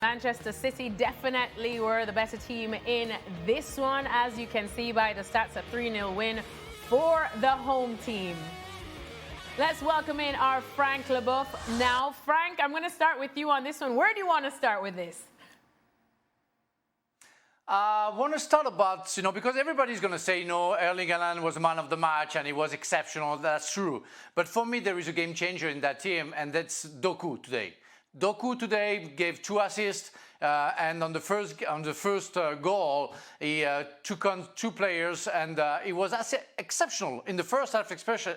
Manchester City definitely were the better team in this one, as you can see by the stats, a 3-0 win for the home team. Let's welcome in our Frank Leboeuf now. Frank, I'm going to start with you on this one. Where do you want to start with this? I want to start about, because everybody's going to say, Erling Haaland was the man of the match and he was exceptional. That's true. But for me, there is a game changer in that team, and that's Doku today. Doku today gave 2 assists, and on the first goal, he took on 2 players, and he was exceptional in the first half,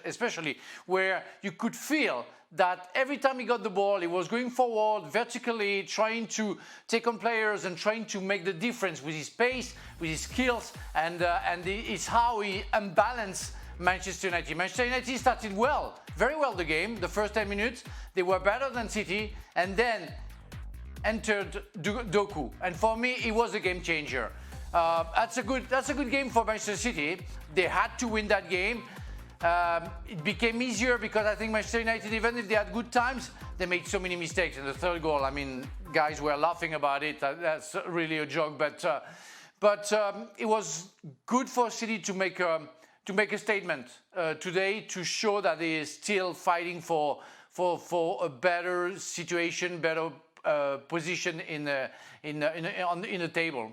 especially where you could feel that every time he got the ball, he was going forward vertically, trying to take on players and trying to make the difference with his pace, with his skills, and it's how he unbalanced Manchester United. Manchester United started well, very well the game. The first 10 minutes, they were better than City, and then entered Doku. And for me, he was a game changer. That's a good game for Manchester City. They had to win that game. It became easier because I think Manchester United, even if they had good times, they made so many mistakes in the third goal. I mean, guys were laughing about it. That's really a joke, but it was good for City to make a statement today, to show that he is still fighting for a better situation, better position in the table.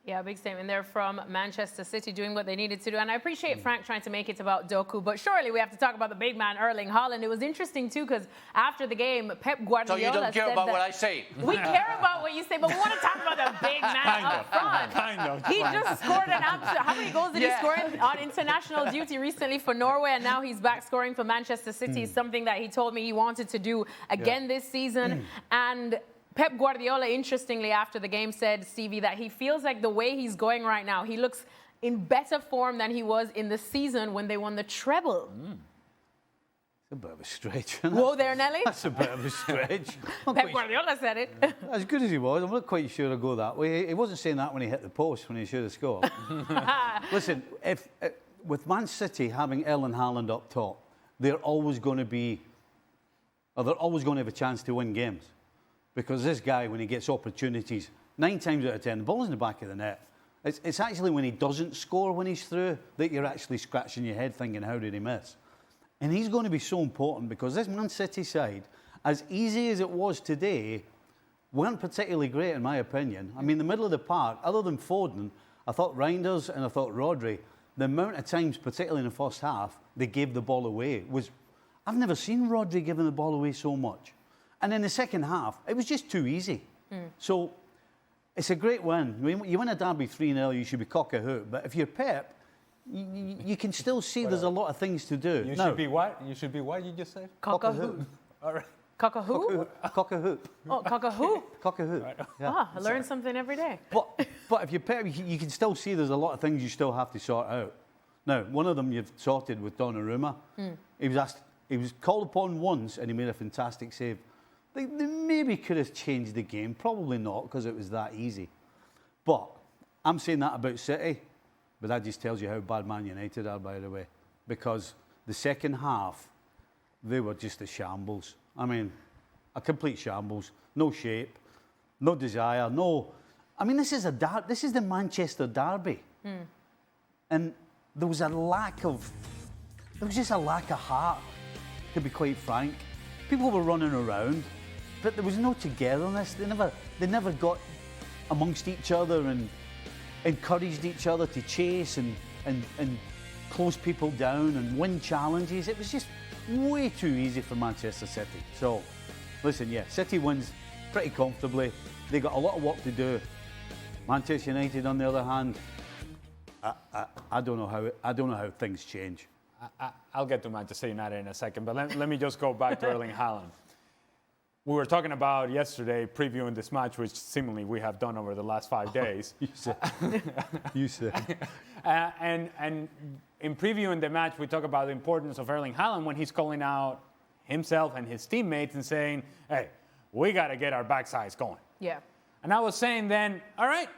Yeah, big statement there from Manchester City, doing what they needed to do. And I appreciate Frank trying to make it about Doku, but surely we have to talk about the big man, Erling Haaland. It was interesting, too, because after the game, Pep Guardiola said So you don't care about what I say? We care about what you say, but we want to talk about the big man up front. Kind of. He just scored an absolute... How many goals did he score on international duty recently for Norway? And now he's back scoring for Manchester City, something that he told me he wanted to do again this season. And Pep Guardiola, interestingly, after the game said, Stevie, that he feels like the way he's going right now, he looks in better form than he was in the season when they won the treble. It's a bit of a stretch. Whoa there, Nelly. That's a bit of a stretch. Pep Guardiola said it. As good as he was, I'm not quite sure I'd go that way. He wasn't saying that when he hit the post, when he should have scored. Listen, with Man City having Erling Haaland up top, they're always going to have a chance to win games. Because this guy, when he gets opportunities, 9 times out of 10, the ball's in the back of the net. It's actually when he doesn't score when he's through that you're actually scratching your head thinking, how did he miss? And he's going to be so important because this Man City side, as easy as it was today, weren't particularly great in my opinion. I mean, the middle of the park, other than Foden, I thought Reinders and I thought Rodri, the amount of times, particularly in the first half, they gave the ball away was... I've never seen Rodri giving the ball away so much. And in the second half, it was just too easy. So it's a great win. I mean, you win a derby 3-0, you should be cock-a-hoop. But if you're Pep, you can still see there's a lot of things to do. You should be what? You should be what, you just said? Cock-a-hoop. All right. Cock-a-hoop? Cock-a-hoop. Oh, cock-a-hoop. Cock-a-hoop. Right. Yeah. I learn something every day. But if you're Pep, you can still see there's a lot of things you still have to sort out. Now, one of them you've sorted with Donnarumma. He was called upon once and he made a fantastic save. They maybe could have changed the game. Probably not, because it was that easy. But I'm saying that about City, but that just tells you how bad Man United are, by the way. Because the second half, they were just a shambles. I mean, a complete shambles. No shape, no desire, no... I mean, this is the Manchester derby. And there was just a lack of heart, to be quite frank. People were running around, but there was no togetherness. They never got amongst each other and encouraged each other to chase and close people down and win challenges. It was just way too easy for Manchester City. So, listen, City wins pretty comfortably. They got a lot of work to do. Manchester United, on the other hand, I don't know how things change. I'll get to Manchester United in a second, but let me just go back to Erling Haaland. We were talking about yesterday, previewing this match, which seemingly we have done over the last 5 days. You said. And in previewing the match, we talk about the importance of Erling Haaland when he's calling out himself and his teammates and saying, hey, we got to get our backsides going. Yeah. And I was saying then, all right,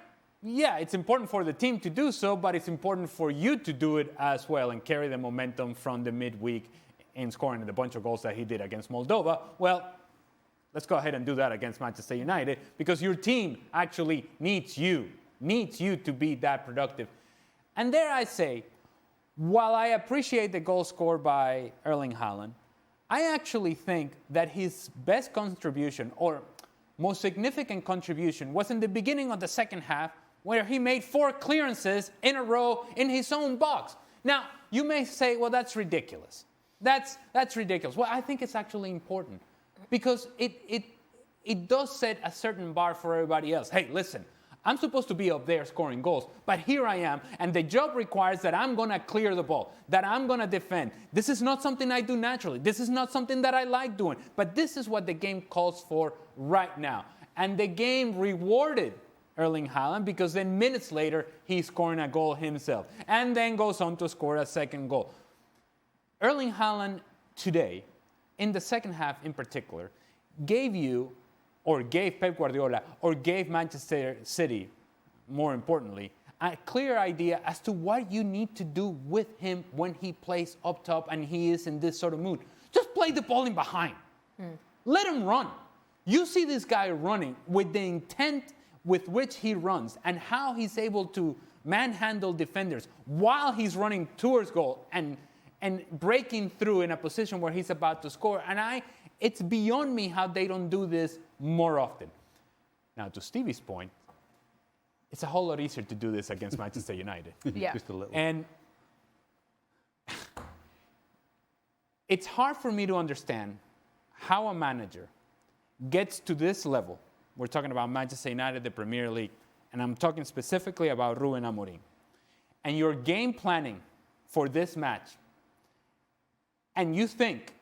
yeah, it's important for the team to do so, but it's important for you to do it as well and carry the momentum from the midweek in scoring the bunch of goals that he did against Moldova. Well, let's go ahead and do that against Manchester United because your team actually needs you to be that productive. And there I say, while I appreciate the goal scored by Erling Haaland, I actually think that his best contribution or most significant contribution was in the beginning of the second half where he made 4 clearances in a row in his own box. Now, you may say, well, that's ridiculous. That's ridiculous. Well, I think it's actually important because it does set a certain bar for everybody else. Hey, listen, I'm supposed to be up there scoring goals, but here I am, and the job requires that I'm going to clear the ball, that I'm going to defend. This is not something I do naturally. This is not something that I like doing, but this is what the game calls for right now. And the game rewarded Erling Haaland because then minutes later, he's scoring a goal himself and then goes on to score a second goal. Erling Haaland today, in the second half in particular, gave Pep Guardiola or gave Manchester City, more importantly, a clear idea as to what you need to do with him when he plays up top and he is in this sort of mood. Just play the ball in behind. Let him run. You see this guy running with the intent with which he runs and how he's able to manhandle defenders while he's running towards goal and breaking through in a position where he's about to score. And it's beyond me how they don't do this more often. Now, to Stevie's point, it's a whole lot easier to do this against Manchester United. Yeah. Just a little. And it's hard for me to understand how a manager gets to this level. We're talking about Manchester United, the Premier League, and I'm talking specifically about Ruben Amorim. And your game planning for this match, and you think,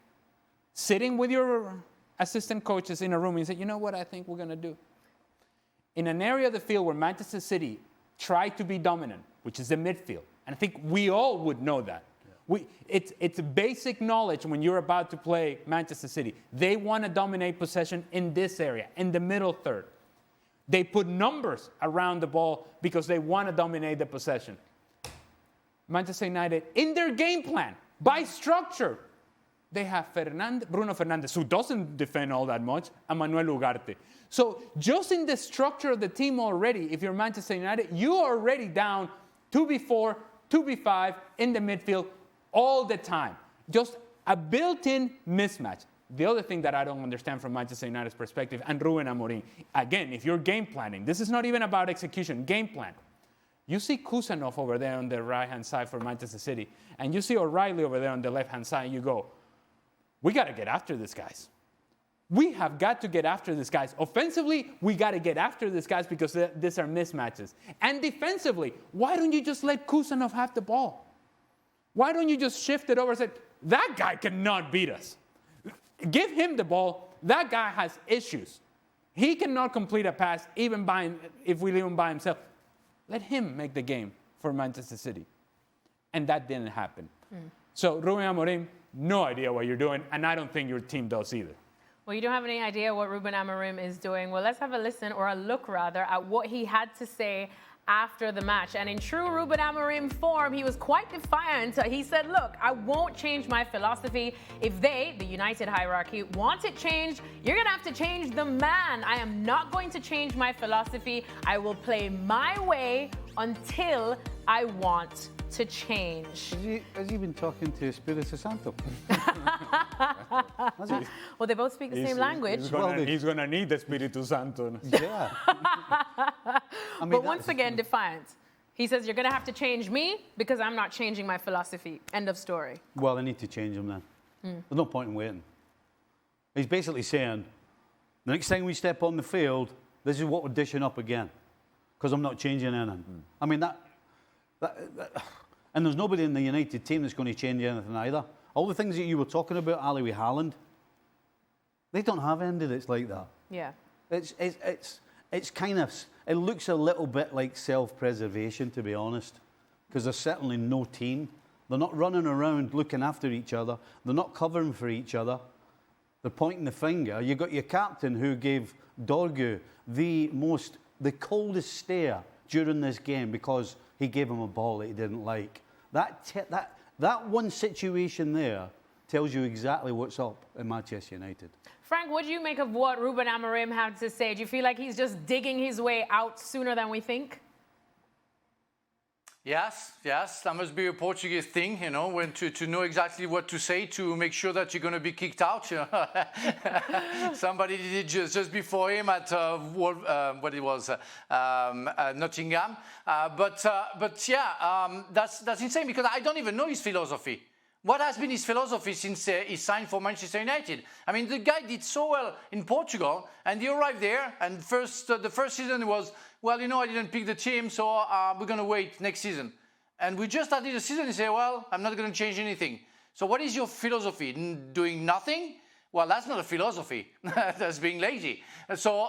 sitting with your assistant coaches in a room, and you say, you know what I think we're going to do? In an area of the field where Manchester City tried to be dominant, which is the midfield, and I think we all would know that. It's basic knowledge when you're about to play Manchester City. They want to dominate possession in this area, in the middle third. They put numbers around the ball because they want to dominate the possession. Manchester United, in their game plan, by structure, they have Bruno Fernandes, who doesn't defend all that much, and Manuel Ugarte. So just in the structure of the team already, if you're Manchester United, you're already down 2v4, 2v5 in the midfield, all the time. Just a built-in mismatch. The other thing that I don't understand from Manchester United's perspective, and Ruben Amorim, again, if you're game planning, this is not even about execution, game plan. You see Kusanov over there on the right-hand side for Manchester City, and you see O'Reilly over there on the left-hand side, and you go, we got to get after these guys. We have got to get after these guys. Offensively, we got to get after these guys because these are mismatches. And defensively, why don't you just let Kusanov have the ball? Why don't you just shift it over and say, that guy cannot beat us. Give him the ball. That guy has issues. He cannot complete a pass even if we leave him by himself. Let him make the game for Manchester City. And that didn't happen. So, Ruben Amorim, no idea what you're doing, and I don't think your team does either. Well, you don't have any idea what Ruben Amorim is doing. Well, let's have a listen, or a look rather, at what he had to say after the match. And in true Ruben Amorim form, he was quite defiant. He said, look, I won't change my philosophy. If they, the United hierarchy, want it changed, you're going to have to change the man. I am not going to change my philosophy. I will play my way until I want to change. Has he been talking to Espírito Santo? Well, they both speak the same language. He's going to need the Espírito Santo. Yeah. I mean, but once again, defiant. He says, you're going to have to change me because I'm not changing my philosophy. End of story. Well, they need to change him then. There's no point in waiting. He's basically saying, the next time we step on the field, this is what we're dishing up again. Because I'm not changing anything. I mean, and there's nobody in the United team that's going to change anything either. All the things that you were talking about, Ali, with Haaland, they don't have candidates like that. Yeah. It's kind of, it looks a little bit like self-preservation, to be honest, because there's certainly no team. They're not running around looking after each other. They're not covering for each other. They're pointing the finger. You got your captain who gave Dorgu the coldest stare during this game because he gave him a ball that he didn't like. That one situation there tells you exactly what's up in Manchester United. Frank, what do you make of what Ruben Amorim had to say? Do you feel like he's just digging his way out sooner than we think? Yes, that must be a Portuguese thing, when to know exactly what to say to make sure that you're going to be kicked out. Somebody did it just before him at Nottingham. That's insane because I don't even know his philosophy. What has been his philosophy since he signed for Manchester United? I mean, the guy did so well in Portugal, and he arrived there, and the first season was, I didn't pick the team, so we're going to wait next season. And we just started the season and say, I'm not going to change anything. So what is your philosophy? Doing nothing? Well, that's not a philosophy. That's being lazy. So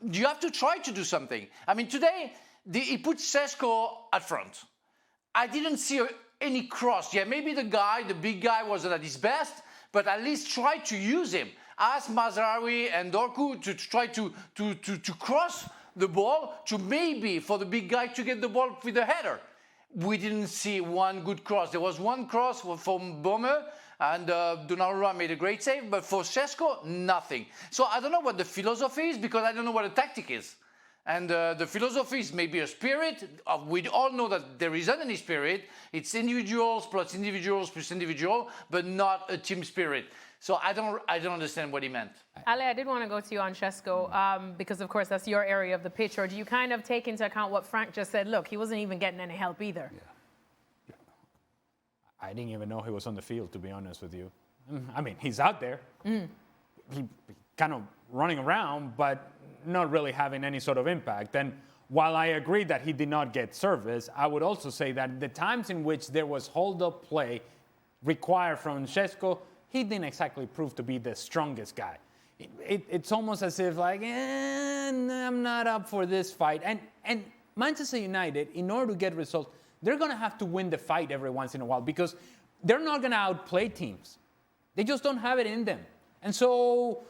you have to try to do something. I mean, today, he put Šeško at front. I didn't see any cross. Yeah, maybe the big guy wasn't at his best, but at least try to use him. Ask Mazraoui and Dorgu to try to cross the ball to maybe for the big guy to get the ball with the header. We didn't see one good cross. There was one cross from Bomme, and Donnarumma made a great save, but for Šeško, nothing. So I don't know what the philosophy is because I don't know what the tactic is. And the philosophy is maybe a spirit. We all know that there isn't any spirit. It's individuals plus individual, but not a team spirit. So I don't understand what he meant. Ale, I did want to go to you on Šeško because, of course, that's your area of the pitch. Or do you kind of take into account what Frank just said? Look, he wasn't even getting any help either. Yeah. I didn't even know he was on the field, to be honest with you. I mean, he's out there. He kind of running around, but not really having any sort of impact. And while I agree that he did not get service, I would also say that the times in which there was hold-up play required from Šeško, he didn't exactly prove to be the strongest guy. It's almost as if I'm not up for this fight. And Manchester United, in order to get results, they're going to have to win the fight every once in a while because they're not going to outplay teams. They just don't have it in them. And so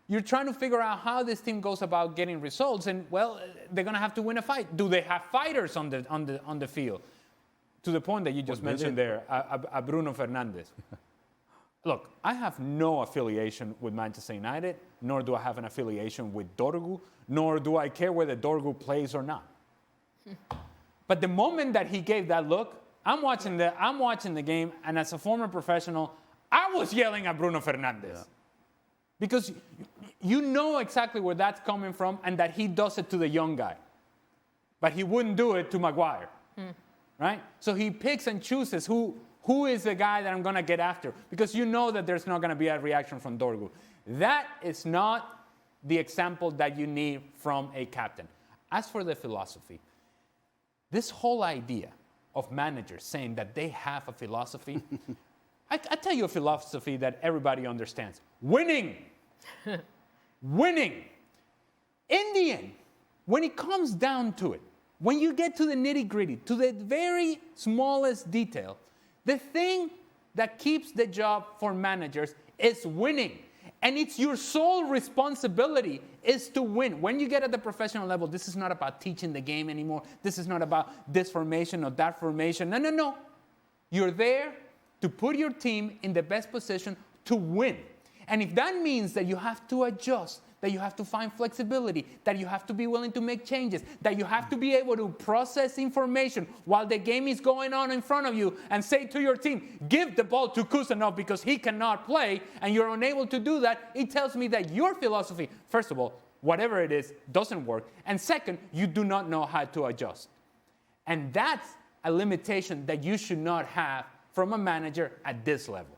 you're trying to figure out how this team goes about getting results, and they're going to have to win a fight. Do they have fighters on the field? To the point that you just mentioned there, Bruno Fernandes. Look, I have no affiliation with Manchester United, nor do I have an affiliation with Dorgu, nor do I care whether Dorgu plays or not. But the moment that he gave that look, I'm watching the game, and as a former professional, I was yelling at Bruno Fernandes. Yeah. Because you know exactly where that's coming from and that he does it to the young guy. But he wouldn't do it to Maguire. Right? So he picks and chooses who is the guy that I'm going to get after. Because you know that there's not going to be a reaction from Dorgu. That is not the example that you need from a captain. As for the philosophy, this whole idea of managers saying that they have a philosophy, I tell you a philosophy that everybody understands. Winning. Winning. In the end, when it comes down to it, when you get to the nitty-gritty, to the very smallest detail, the thing that keeps the job for managers is winning. And it's your sole responsibility is to win. When you get at the professional level, this is not about teaching the game anymore. This is not about this formation or that formation. No. You're there to put your team in the best position to win. And if that means that you have to adjust, that you have to find flexibility, that you have to be willing to make changes, that you have to be able to process information while the game is going on in front of you and say to your team, give the ball to Kusanov because he cannot play, and you're unable to do that, it tells me that your philosophy, first of all, whatever it is, doesn't work. And second, you do not know how to adjust. And that's a limitation that you should not have from a manager at this level.